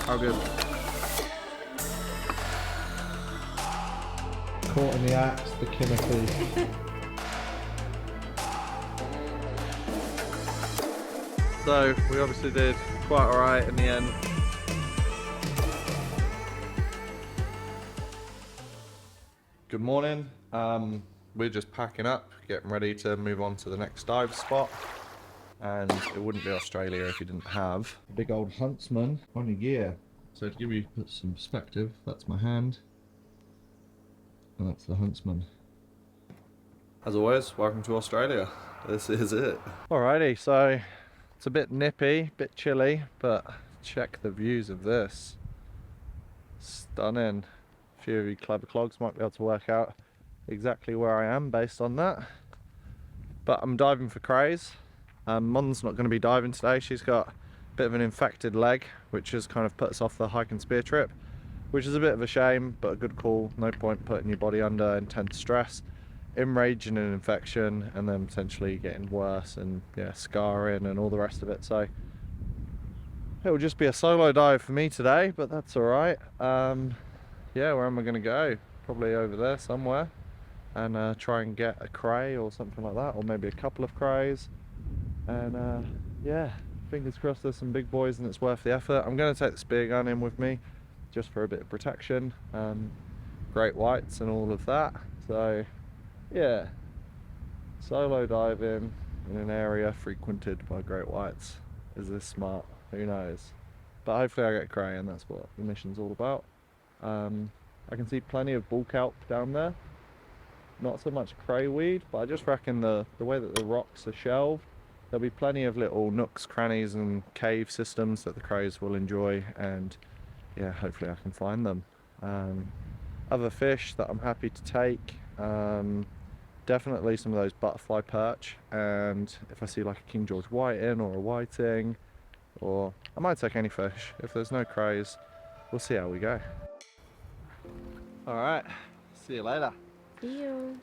How good? Caught in the axe, the killer fish. So we obviously did quite alright in the end. Good morning. We're just packing up, getting ready to move on to the next dive spot. And it wouldn't be Australia if you didn't have a big old huntsman on your gear. So to give you some perspective, that's my hand. And that's the huntsman. As always, welcome to Australia. This is it. Alrighty, so it's a bit nippy, a bit chilly, but check the views of this. Stunning. A few of you clever clogs might be able to work out exactly where I am based on that. But I'm diving for Crays. Mon's not going to be diving today. She's got a bit of an infected leg, which has kind of put us off the hike and spear trip, which is a bit of a shame, but a good call. No point putting your body under intense stress, enraging an infection, and then potentially getting worse and scarring and all the rest of it. So it will just be a solo dive for me today, but that's all right. Where am I going to go? Probably over there somewhere, and try and get a cray or something like that, or maybe a couple of crays. And fingers crossed there's some big boys and it's worth the effort. I'm going to take the spear gun in with me just for a bit of protection, great whites and all of that. So yeah, solo diving in an area frequented by great whites. Is this smart? Who knows? But hopefully I get a cray, and that's what the mission's all about. I can see plenty of bull kelp down there, not so much cray weed, but I just reckon the way that the rocks are shelved, there'll be plenty of little nooks, crannies and cave systems that the crays will enjoy, and yeah, hopefully I can find them. Other fish that I'm happy to take, definitely some of those butterfly perch, and if I see like a King George whiting or a whiting, or I might take any fish. If there's no crays, we'll see how we go. Alright, see you later. See you.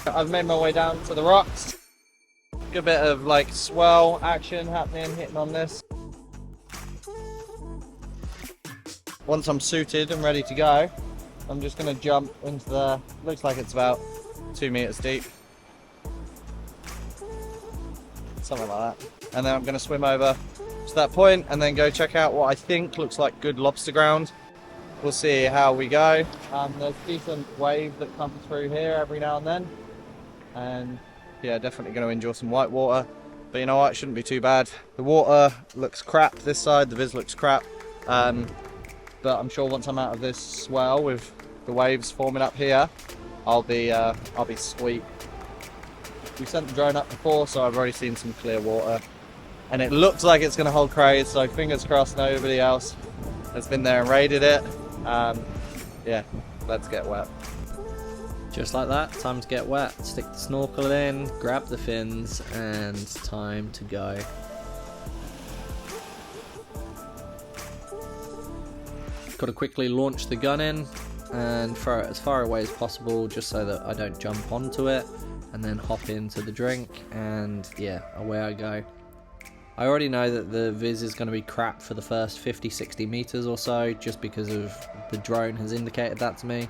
I've made my way down to the rocks. Good bit of like swell action happening, hitting on this. Once I'm suited and ready to go, I'm just going to jump into the, looks like it's about 2 meters deep. Something like that. And then I'm going to swim over to that point and then go check out what I think looks like good lobster ground. We'll see how we go. There's decent waves that come through here every now and then. And yeah, definitely going to enjoy some white water, but you know what, it shouldn't be too bad. The water looks crap this side, the viz looks crap, but I'm sure once I'm out of this swell with the waves forming up here, I'll be sweet. We sent the drone up before, so I've already seen some clear water, and it looks like it's going to hold crays, so fingers crossed nobody else has been there and raided it. Let's get wet. Just like that, time to get wet. Stick the snorkel in, grab the fins, and time to go. Got to quickly launch the gun in and throw it as far away as possible, just so that I don't jump onto it, and then hop into the drink, and yeah, away I go. I already know that the viz is going to be crap for the first 50-60 meters or so, just because of the drone has indicated that to me.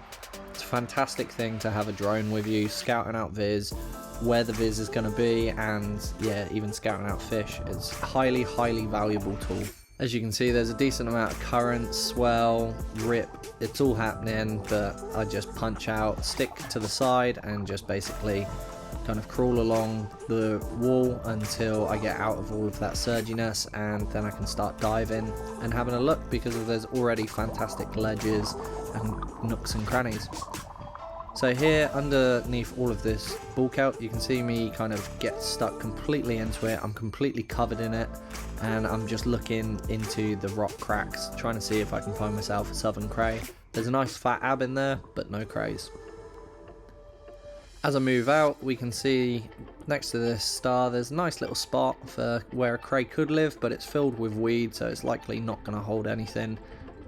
It's a fantastic thing to have a drone with you, scouting out viz, where the viz is going to be, and yeah, even scouting out fish. It's a highly valuable tool. As you can see, there's a decent amount of current, swell, rip, it's all happening, but I just punch out, stick to the side, and just basically kind of crawl along the wall until I get out of all of that surginess, and then I can start diving and having a look, because there's already fantastic ledges and nooks and crannies. So here underneath all of this bulk out, you can see me kind of get stuck completely into it. I'm completely covered in it, and I'm just looking into the rock cracks, trying to see if I can find myself a southern cray. There's a nice fat ab in there, but no crays. As I move out, we can see next to this star there's a nice little spot for where a cray could live, but it's filled with weed, so it's likely not going to hold anything,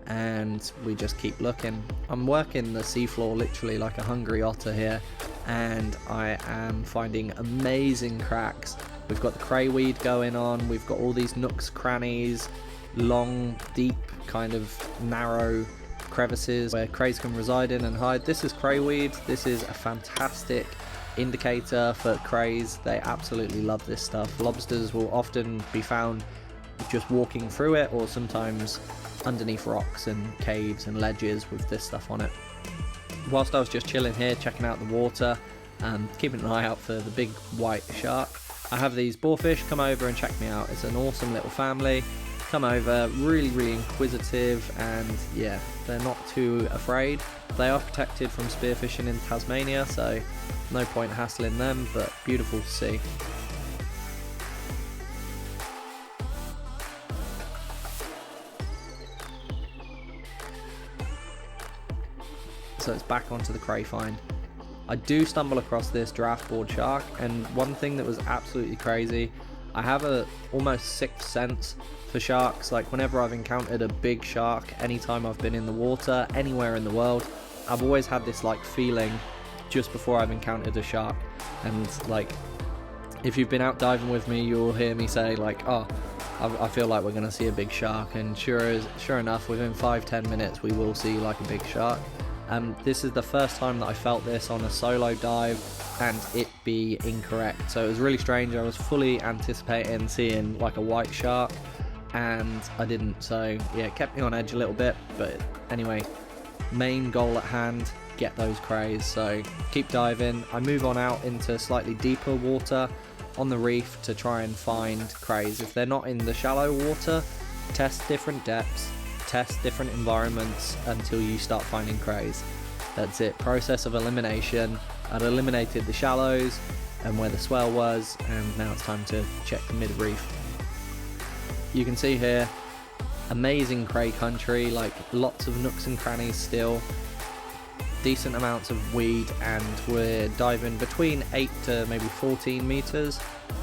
and we just keep looking. I'm working the seafloor literally like a hungry otter here, and I am finding amazing cracks. We've got the cray weed going on, we've got all these nooks, crannies, long, deep, kind of narrow crevices where crays can reside in and hide. This is cray weed. This is a fantastic indicator for crays. They absolutely love this stuff. Lobsters will often be found just walking through it, or sometimes underneath rocks and caves and ledges with this stuff on it. Whilst I was just chilling here checking out the water and keeping an eye out for the big white shark, I have these boarfish come over and check me out. It's an awesome little family. Come over, really inquisitive, and yeah, they're not too afraid. They are protected from spearfishing in Tasmania, so no point hassling them, but beautiful to see. So it's back onto the cray find. I do stumble across this draft board shark, and one thing that was absolutely crazy, I have a almost sixth sense for sharks. Like whenever I've encountered a big shark, anytime I've been in the water, anywhere in the world, I've always had this like feeling just before I've encountered a shark. And like, if you've been out diving with me, you'll hear me say like, oh, I feel like we're gonna see a big shark, and sure enough, within 5-10 minutes we will see like a big shark. This is the first time that I felt this on a solo dive and it be incorrect, so it was really strange. I was fully anticipating seeing like a white shark and I didn't, so yeah, it kept me on edge a little bit. But anyway, main goal at hand, get those crays. So keep diving. I move on out into slightly deeper water on the reef to try and find crays. If they're not in the shallow water, test different depths, test different environments until you start finding crays. That's it, process of elimination. I'd eliminated the shallows and where the swell was, and now it's time to check the mid reef. You can see here, amazing cray country, like lots of nooks and crannies still, decent amounts of weed, and we're diving between 8 to maybe 14 meters,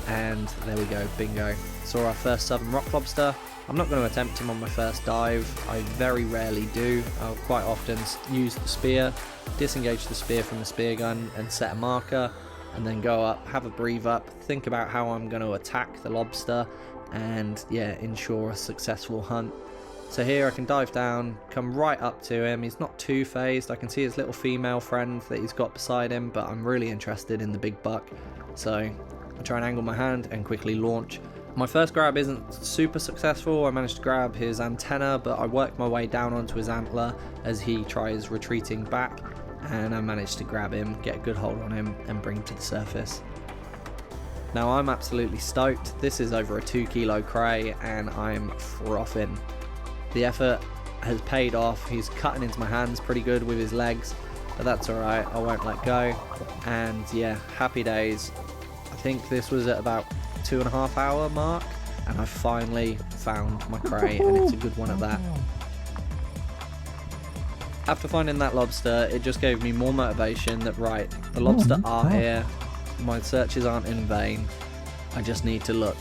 and there we go, bingo. Saw our first southern rock lobster. I'm not going to attempt him on my first dive. I very rarely do. I'll quite often use the spear, disengage the spear from the spear gun and set a marker, and then go up, have a breathe up, think about how I'm going to attack the lobster, and yeah, ensure a successful hunt. So here I can dive down, come right up to him. He's not too phased. I can see his little female friend that he's got beside him, but I'm really interested in the big buck. So I try and angle my hand and quickly launch. My first grab isn't super successful. I managed to grab his antenna, but I worked my way down onto his antler as he tries retreating back, and I managed to grab him, get a good hold on him, and bring him to the surface. Now I'm absolutely stoked. This is over a 2 kilo cray and I'm frothing. The effort has paid off. He's cutting into my hands pretty good with his legs, but that's alright, I won't let go. And yeah, happy days. I think this was at about 2.5 hour mark, and I finally found my cray, and it's a good one at that. After finding that lobster, it just gave me more motivation that right, the lobster are here, my searches aren't in vain, I just need to look.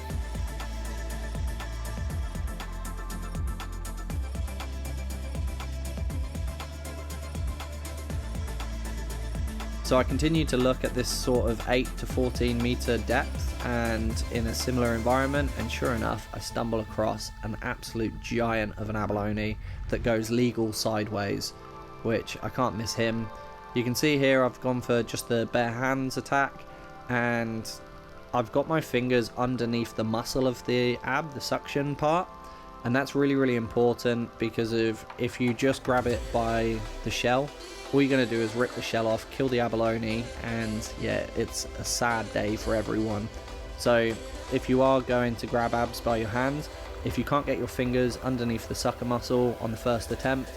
So I continued to look at this sort of 8 to 14 meter depth and in a similar environment, and sure enough I stumble across an absolute giant of an abalone that goes legal sideways, which I can't miss him. You can see here I've gone for just the bare hands attack, and I've got my fingers underneath the muscle of the ab, the suction part, and that's really important, because if you just grab it by the shell, all you're going to do is rip the shell off, kill the abalone, and yeah, it's a sad day for everyone. So if you are going to grab abs by your hands, if you can't get your fingers underneath the sucker muscle on the first attempt,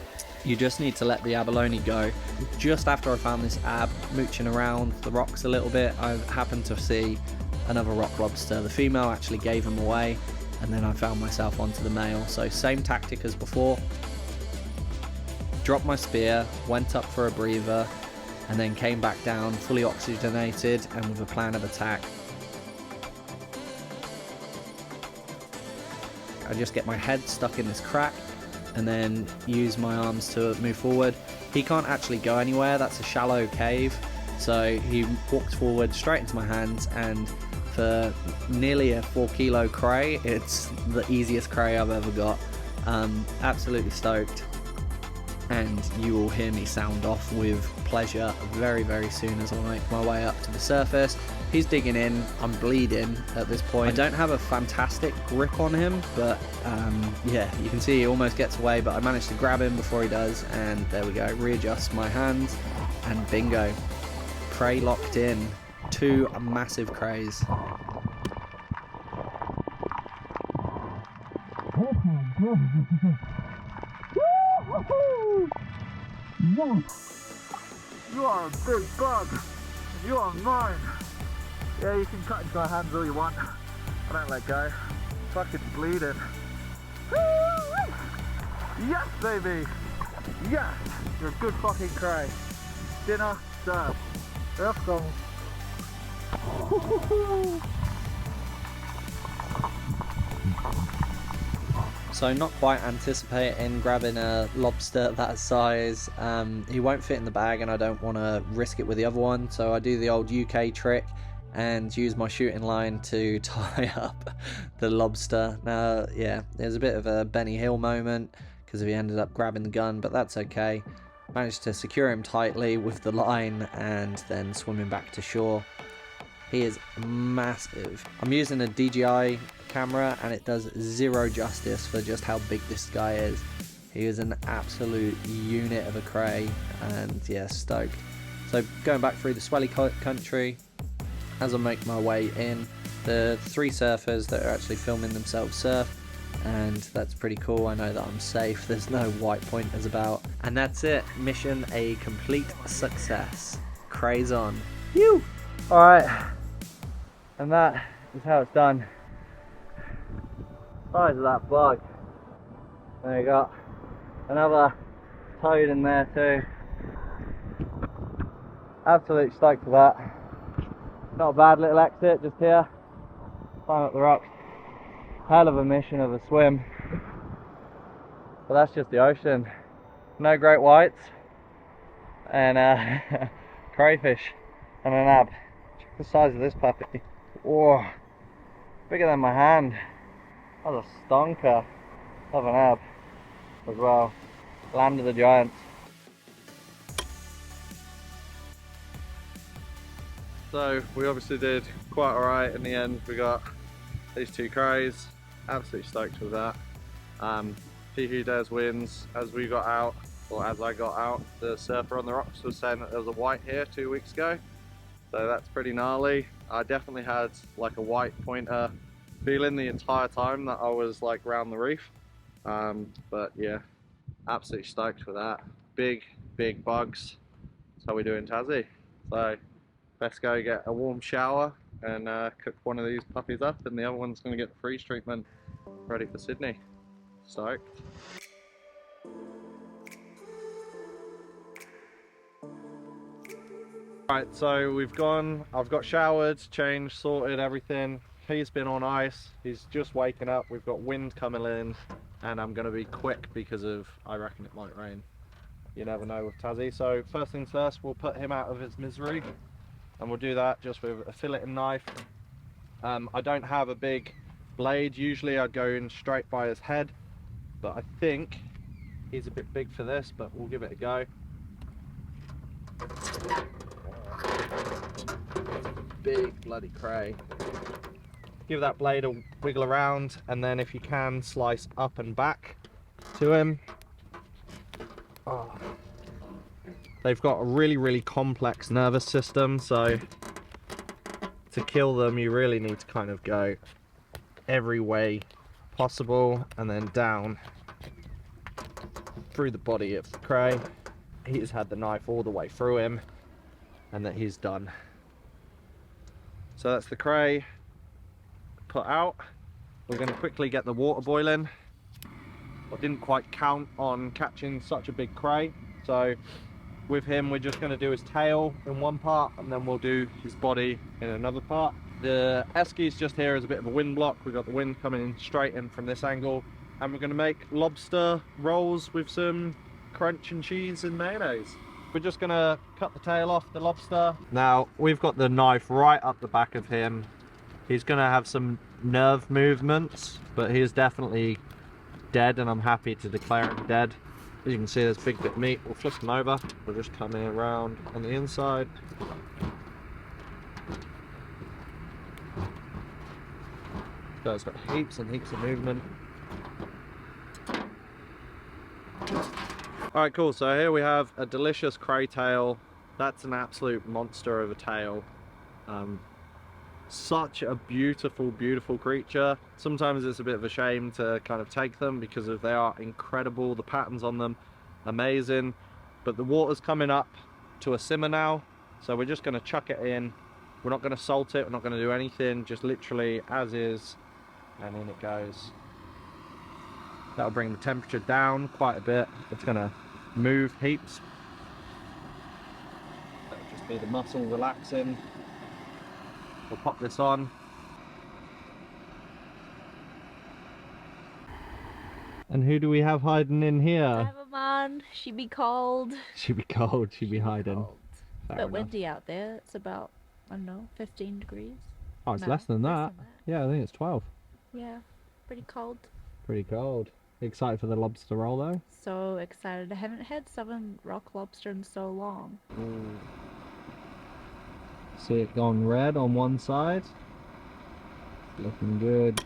you just need to let the abalone go. Just after I found this ab, mooching around the rocks a little bit, I happened to see another rock lobster. The female actually gave him away, and then I found myself onto the male. So same tactic as before. dropped my spear, went up for a breather, and then came back down fully oxygenated and with a plan of attack. I just get my head stuck in this crack and then use my arms to move forward. He can't actually go anywhere, that's a shallow cave, so he walks forward straight into my hands, and for nearly a 4 kilo cray, it's the easiest cray I've ever got. Absolutely stoked, and you will hear me sound off with pleasure very soon as I make my way up to the surface. He's digging in, I'm bleeding at this point. I don't have a fantastic grip on him, but yeah, you can see he almost gets away, but I managed to grab him before he does, and there we go, readjust my hands, and bingo, cray locked in. 2 massive crays. You are a big bug. You are mine. Yeah, you can cut into my hands all you want. I don't let go. Fucking bleeding. Yes, baby. Yes. You're a good fucking cray. Dinner served. Let's go. So not quite anticipating grabbing a lobster that size. He won't fit in the bag and I don't want to risk it with the other one, so I do the old UK trick and use my shooting line to tie up the lobster. Now yeah, there's a bit of a Benny Hill moment because he ended up grabbing the gun, but that's okay. Managed to secure him tightly with the line and then swimming back to shore. He is massive. I'm using a DJI camera and it does zero justice for just how big this guy is. He is an absolute unit of a cray, and yeah, stoked. So going back through the swelly country, as I make my way in, the 3 surfers that are actually filming themselves surf, and that's pretty cool. I know that I'm safe, there's no white pointers about, and that's it. Mission a complete success. Crays on. Phew! Alright, and that is how it's done. Size of that bug. There you got another toad in there too. Absolutely stoked for that. Not a bad little exit just here. Climb up the rocks. Hell of a mission of a swim. But that's just the ocean. No great whites and crayfish and an ab. Check the size of this puppy. Whoa, bigger than my hand. That was a stonker of an ab as well. Land of the giants. So we obviously did quite alright in the end. We got these 2 crays. Absolutely stoked with that. He who dares wins. As we got out, or as I got out, the surfer on the rocks was saying that there was a white here 2 weeks ago. So that's pretty gnarly. I definitely had like a white pointer feeling the entire time that I was like round the reef. But yeah, absolutely stoked for that. Big bugs. That's how we do in Tassie. So let's go get a warm shower and cook one of these puppies up, and the other one's going to get the freeze treatment ready for Sydney. Stoked. Right, so I've got showered, changed, sorted everything. He's been on ice, he's just waking up, we've got wind coming in, and I'm going to be quick because of, I reckon it might rain. You never know with Tassie. So first things first, we'll put him out of his misery, and we'll do that just with a filleting knife. I don't have a big blade, usually I'd go in straight by his head, but I think he's a bit big for this, but we'll give it a go. Big bloody cray. Give that blade a wiggle around, and then if you can, slice up and back to him. Oh. They've got a really complex nervous system, so to kill them you really need to kind of go every way possible and then down through the body of the cray. He's had the knife all the way through him, and that he's done. So that's the cray put out. We're going to quickly get the water boiling, I didn't quite count on catching such a big cray, so with him we're just going to do his tail in one part and then we'll do his body in another part. The eskies just here is a bit of a wind block. We've got the wind coming in straight in from this angle, and we're going to make lobster rolls with some crunch and cheese and mayonnaise. We're just going to cut the tail off the lobster. Now we've got the knife right up the back of him. He's going to have some nerve movements, but he is definitely dead, and I'm happy to declare him dead. As you can see, there's a big bit of meat. We'll flip him over. We'll just come in around on the inside. So it's got heaps and heaps of movement. Alright, cool. So here we have a delicious cray tail. That's an absolute monster of a tail. Such a beautiful, beautiful creature. Sometimes it's a bit of a shame to kind of take them because they are incredible. The patterns on them, amazing. But the water's coming up to a simmer now, so we're just going to chuck it in. We're not going to salt it, we're not going to do anything, just literally as is, and in it goes. That'll bring the temperature down quite a bit. It's going to move heaps. That'll just be the muscle relaxing. We'll pop this on. And who do we have hiding in here? Divermon, she be cold. She'd be cold, she'd be hiding. Cold. Fair But enough. windy out there. It's about, I don't know, 15 degrees. Oh, it's No, less than that. Yeah, I think it's 12. Yeah, pretty cold. Pretty cold. Excited for the lobster roll though? So excited. I haven't had southern rock lobster in so long. See it gone red on one side. Looking good.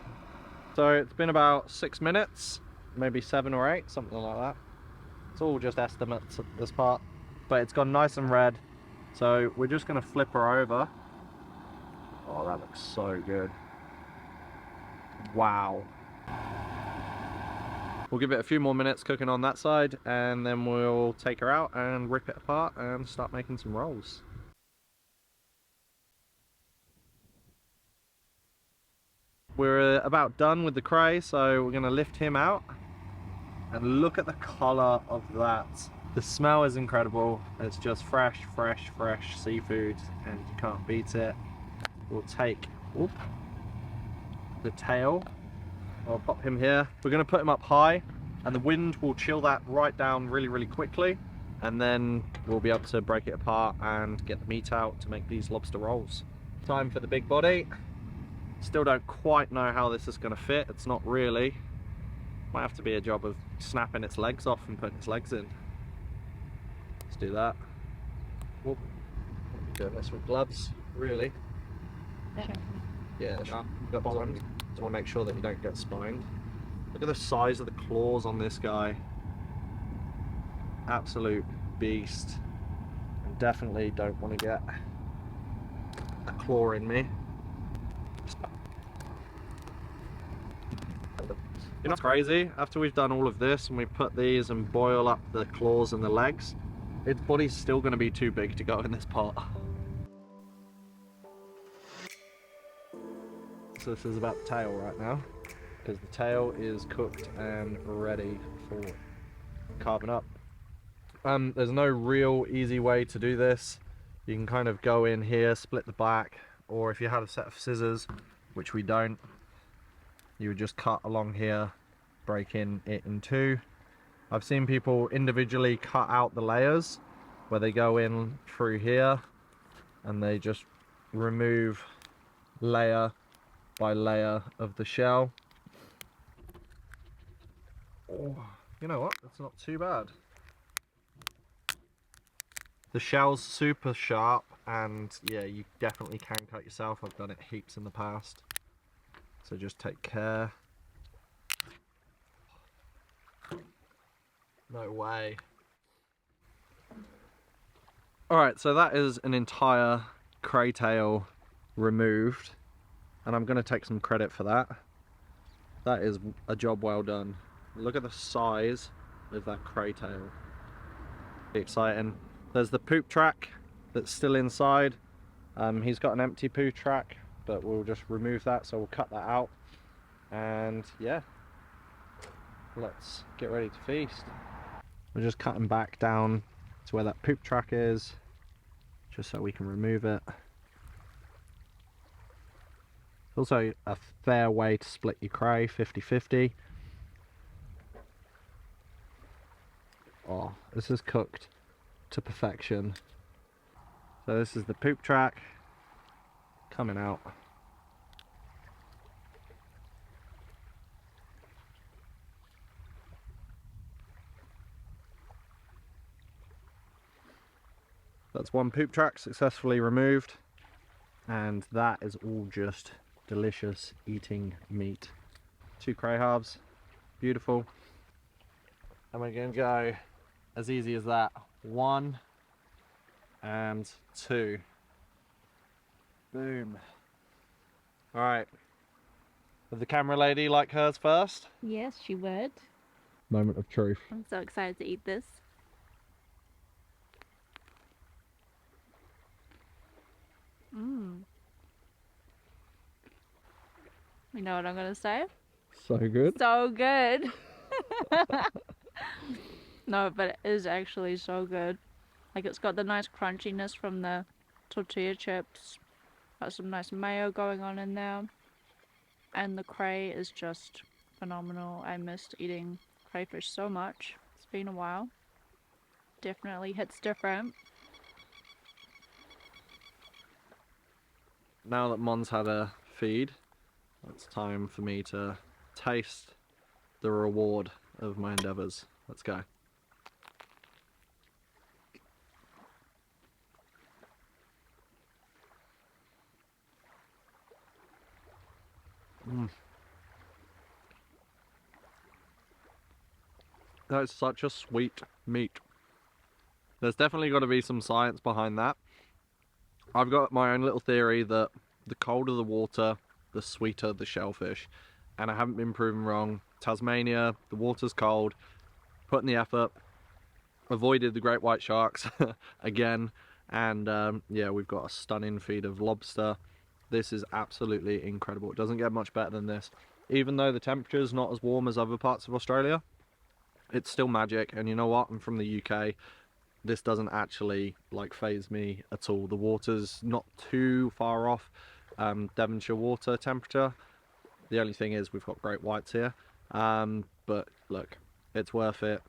So it's been about 6 minutes, maybe 7 or 8, something like that. It's all just estimates at this part, but it's gone nice and red. So we're just going to flip her over. Oh, that looks so good. Wow. We'll give it a few more minutes cooking on that side, and then we'll take her out and rip it apart and start making some rolls. We're about done with the cray, so we're going to lift him out. And look at the colour of that. The smell is incredible. It's just fresh, fresh, fresh seafood, and you can't beat it. We'll take the tail. I'll pop him here. We're going to put him up high, and the wind will chill that right down really, really quickly. And then we'll be able to break it apart and get the meat out to make these lobster rolls. Time for the big body. Still don't quite know how this is going to fit. It's not really. Might have to be a job of snapping its legs off and putting its legs in. Let's do that. Whoop. Do this with gloves, really. Yeah, sure. Got one. Just want to make sure that you don't get spined. Look at the size of the claws on this guy. Absolute beast. And definitely don't want to get a claw in me. You know what's crazy? After we've done all of this and we put these and boil up the claws and the legs, its body's still going to be too big to go in this pot. So this is about the tail right now, because the tail is cooked and ready for carving up. There's no real easy way to do this. You can kind of go in here, split the back, or if you had a set of scissors, which we don't, you would just cut along here, breaking it in two. I've seen people individually cut out the layers, where they go in through here and they just remove layer by layer of the shell. Oh, you know what? That's not too bad. The shell's super sharp, and yeah, you definitely can cut yourself. I've done it heaps in the past. So just take care. No way. Alright, so that is an entire cray tail removed, and I'm going to take some credit for that. That is a job well done. Look at the size of that cray tail. Exciting. There's the poop track that's still inside. He's got an empty poo track, but we'll just remove that, so we'll cut that out. And yeah, let's get ready to feast. We're just cutting back down to where that poop track is, just so we can remove it. It's also a fair way to split your cray, 50-50. Oh, this is cooked to perfection. So this is the poop track coming out. That's one poop track successfully removed, and that is all just delicious eating meat. 2 cray halves, beautiful. And we're going to go as easy as that. 1 and 2. Boom. Alright. Would the camera lady like hers first? Yes, she would. Moment of truth. I'm so excited to eat this. Mmm. You know what I'm gonna say? So good. So good. No, but it is actually so good. Like, it's got the nice crunchiness from the tortilla chips. Got some nice mayo going on in there. And the cray is just phenomenal. I missed eating crayfish so much. It's been a while. Definitely hits different. Now that Mon's had a feed, it's time for me to taste the reward of my endeavours. Let's go. That is such a sweet meat. There's definitely got to be some science behind that. I've got my own little theory that the colder the water, the sweeter the shellfish. And I haven't been proven wrong. Tasmania, the water's cold, put in the effort, avoided the great white sharks again. And yeah, we've got a stunning feed of lobster. This is absolutely incredible. It doesn't get much better than this. Even though the temperature's not as warm as other parts of Australia, it's still magic. And you know what? I'm from the UK. This doesn't actually like faze me at all. The water's not too far off Devonshire water temperature. The only thing is we've got great whites here. But look, it's worth it.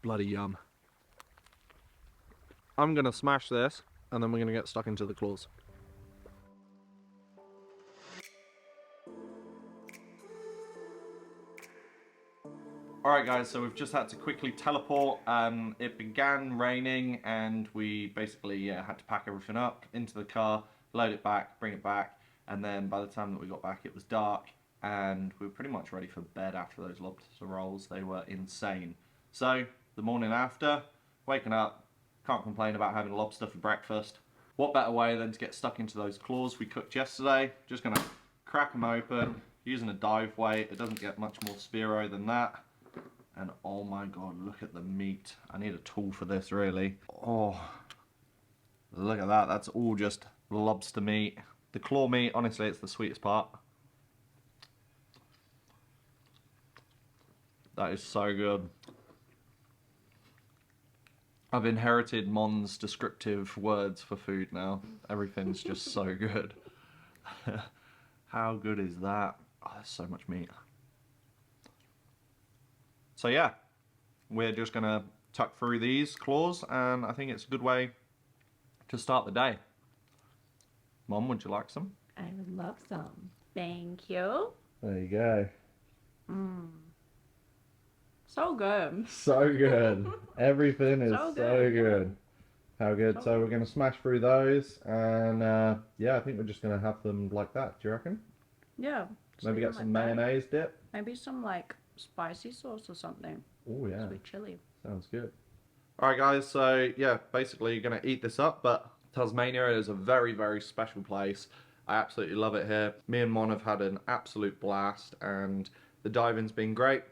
Bloody yum. I'm gonna smash this and then we're gonna get stuck into the claws. Alright guys, so we've just had to quickly teleport. It began raining and we basically had to pack everything up into the car, load it back, bring it back, and then by the time that we got back it was dark and we were pretty much ready for bed after those lobster rolls. They were insane. So the morning after, waking up, can't complain about having lobster for breakfast. What better way than to get stuck into those claws we cooked yesterday. Just gonna crack them open using a dive weight. It doesn't get much more Spearo than that. And oh my god, look at the meat. I need a tool for this really. Oh, look at that. That's all just lobster meat. The claw meat, honestly, it's the sweetest part. That is so good. I've inherited Mon's descriptive words for food now. Everything's just so good. How good is that? Oh, there's so much meat. So yeah, we're just gonna tuck through these claws and I think it's a good way to start the day. Mom, would you like some? I would love some. Thank you. There you go. Mmm. So good. So good. Everything is So so good. good. How good. So we're going to smash through those and yeah, I think we're just going to have them like that. Do you reckon? Yeah. Maybe get some mayonnaise dip. Maybe some like spicy sauce or something. Oh yeah. Sweet chili. Sounds good. Alright guys, so yeah, basically you're going to eat this up, but Tasmania is a very, very special place. I absolutely love it here. Me and Mon have had an absolute blast and the diving's been great.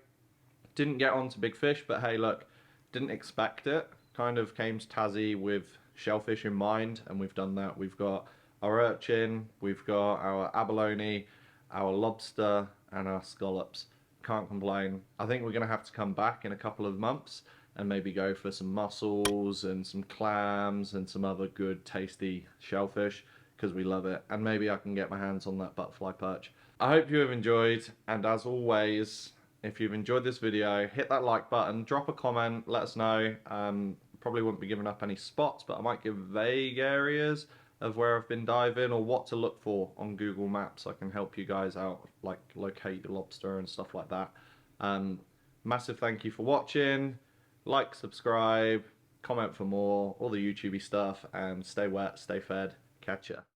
Didn't get onto big fish, but hey look, didn't expect it. Kind of came to Tassie with shellfish in mind and we've done that. We've got our urchin, we've got our abalone, our lobster and our scallops. can't complain. I think we're going to have to come back in a couple of months and maybe go for some mussels and some clams and some other good tasty shellfish, because we love it. And maybe I can get my hands on that butterfly perch. I hope you have enjoyed, and as always, if you've enjoyed this video, hit that like button, drop a comment, let us know. Probably won't be giving up any spots, but I might give vague areas of where I've been diving or what to look for on Google Maps. I can help you guys out, like locate your lobster and stuff like that. Massive thank you for watching. Like, subscribe, comment for more, all the YouTubey stuff, and stay wet, stay fed. Catch ya.